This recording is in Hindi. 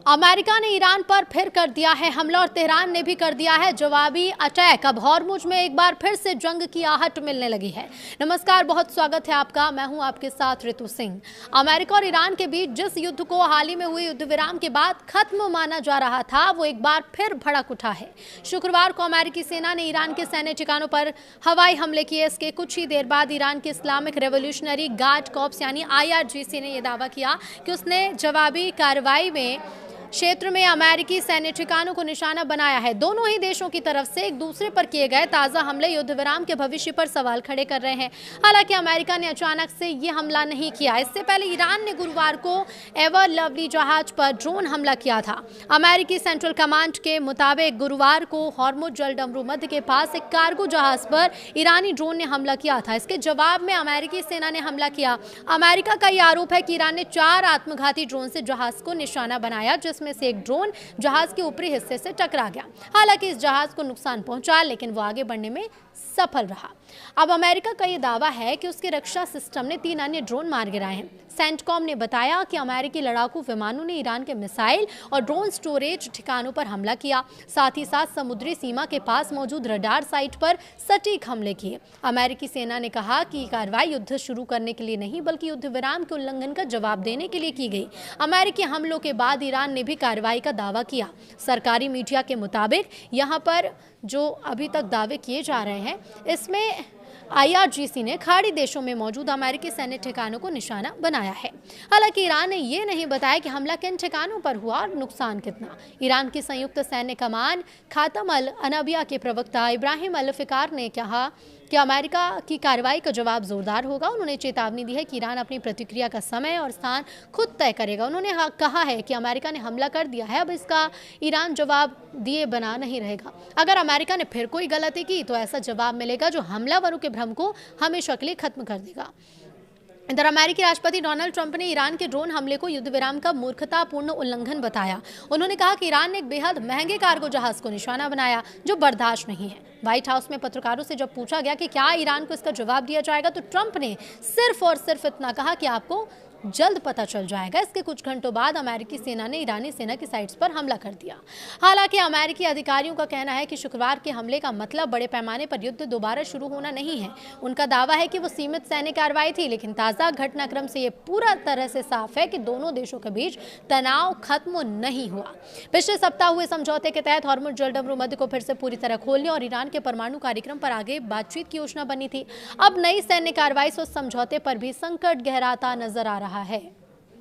अमेरिका ने ईरान पर फिर कर दिया है हमला और तेहरान ने भी कर दिया है जवाबी अटैक। अब हॉर्मुज में एक बार फिर से जंग की आहट मिलने लगी है। नमस्कार, बहुत स्वागत है आपका। मैं हूं आपके साथ ऋतु सिंह। अमेरिका और ईरान के बीच जिस युद्ध को हाल ही में हुए युद्ध विराम के बाद खत्म माना जा रहा था, वो एक बार फिर भड़क उठा है। शुक्रवार को अमेरिकी सेना ने ईरान के सैन्य ठिकानों पर हवाई हमले किए। इसके कुछ ही देर बाद ईरान के इस्लामिक रेवोल्यूशनरी गार्ड कॉर्प्स यानी IRGC ने यह दावा किया कि उसने जवाबी कार्रवाई में क्षेत्र में अमेरिकी सैन्य ठिकानों को निशाना बनाया है। दोनों ही देशों की तरफ से एक दूसरे पर किए गए ताज़ा हमले युद्ध विराम के भविष्य पर सवाल खड़े कर रहे हैं। हालांकि अमेरिका ने अचानक से ये हमला नहीं किया। इससे पहले ईरान ने गुरुवार को एवर लवली जहाज पर ड्रोन हमला किया था। अमेरिकी सेंट्रल कमांड के मुताबिक गुरुवार को हॉर्मुज जलडमरू मध्य के पास एक कार्गो जहाज पर ईरानी ड्रोन ने हमला किया था। इसके जवाब में अमेरिकी सेना ने हमला किया। अमेरिका का यह आरोप है कि ईरान ने 4 आत्मघाती ड्रोन से जहाज को निशाना बनाया, में से एक ड्रोन जहाज के ऊपरी हिस्से से टकरा गया। हालांकि इस जहाज को नुकसान पहुंचा, लेकिन वो आगे बढ़ने में सफल रहा। अब अमेरिका का यह दावा है कि उसके रक्षा सिस्टम ने 3 अन्य ड्रोन मार गिराए हैं। सेंटकॉम ने बताया कि अमेरिकी लड़ाकू विमानों ने ईरान के मिसाइल और ड्रोन स्टोरेज ठिकानों पर हमला किया। साथ ही साथ समुद्री सीमा के पास मौजूद रडार साइट पर सटीक हमले किए। अमेरिकी सेना ने कहा कि कार्रवाई युद्ध शुरू करने के लिए नहीं, बल्कि युद्ध विराम के उल्लंघन का जवाब देने के लिए की गई। अमेरिकी हमलों के बाद ईरान ने भी कार्रवाई का दावा किया। सरकारी मीडिया के मुताबिक यहाँ पर जो अभी तक दावे किए जा रहे हैं, इसमें IRGC ने खाड़ी देशों में मौजूद अमेरिकी सैन्य ठिकानों को निशाना बनाया है। हालांकि ईरान ने यह नहीं बताया कि हमला किन ठिकानों पर हुआ और नुकसान कितना। ईरान की संयुक्त सैन्य कमान खातम अल अनबिया के प्रवक्ता इब्राहिम अल फिकार ने कहा कि अमेरिका की कार्रवाई का जवाब जोरदार होगा। उन्होंने चेतावनी दी है कि ईरान अपनी प्रतिक्रिया का समय और स्थान खुद तय करेगा। उन्होंने कहा है कि अमेरिका ने हमला कर दिया है, अब इसका ईरान जवाब दिए बना नहीं रहेगा। अगर अमेरिका ने फिर कोई गलती की तो ऐसा जवाब मिलेगा जो हमलावरों के भ्रम को हमेशा के लिए खत्म कर देगा। इधर अमेरिकी राष्ट्रपति डोनाल्ड ट्रंप ने ईरान के ड्रोन हमले को युद्ध विराम का मूर्खतापूर्ण उल्लंघन बताया। उन्होंने कहा कि ईरान ने एक बेहद महंगे कार्गो जहाज को निशाना बनाया जो बर्दाश्त नहीं है। व्हाइट हाउस में पत्रकारों से जब पूछा गया कि क्या ईरान को इसका जवाब दिया जाएगा, तो ट्रंप ने सिर्फ और सिर्फ इतना कहा कि आपको जल्द पता चल जाएगा। इसके कुछ घंटों बाद अमेरिकी सेना ने ईरानी सेना की साइट्स पर हमला कर दिया। हालांकि अमेरिकी अधिकारियों का कहना है कि शुक्रवार के हमले का मतलब बड़े पैमाने पर युद्ध दोबारा शुरू होना नहीं है। उनका दावा है कि वो सीमित सैन्य कार्रवाई थी, लेकिन ताज़ा घटनाक्रम से ये पूरा तरह से साफ है कि दोनों देशों के बीच तनाव खत्म नहीं हुआ। पिछले सप्ताह हुए समझौते के तहत हॉर्मुज जलडमरू मध्य को फिर से पूरी तरह खोलने और ईरान के परमाणु कार्यक्रम पर आगे बातचीत की योजना बनी थी। अब नई सैन्य कार्रवाई से उस समझौते पर भी संकट गहराता नजर आ रहा है।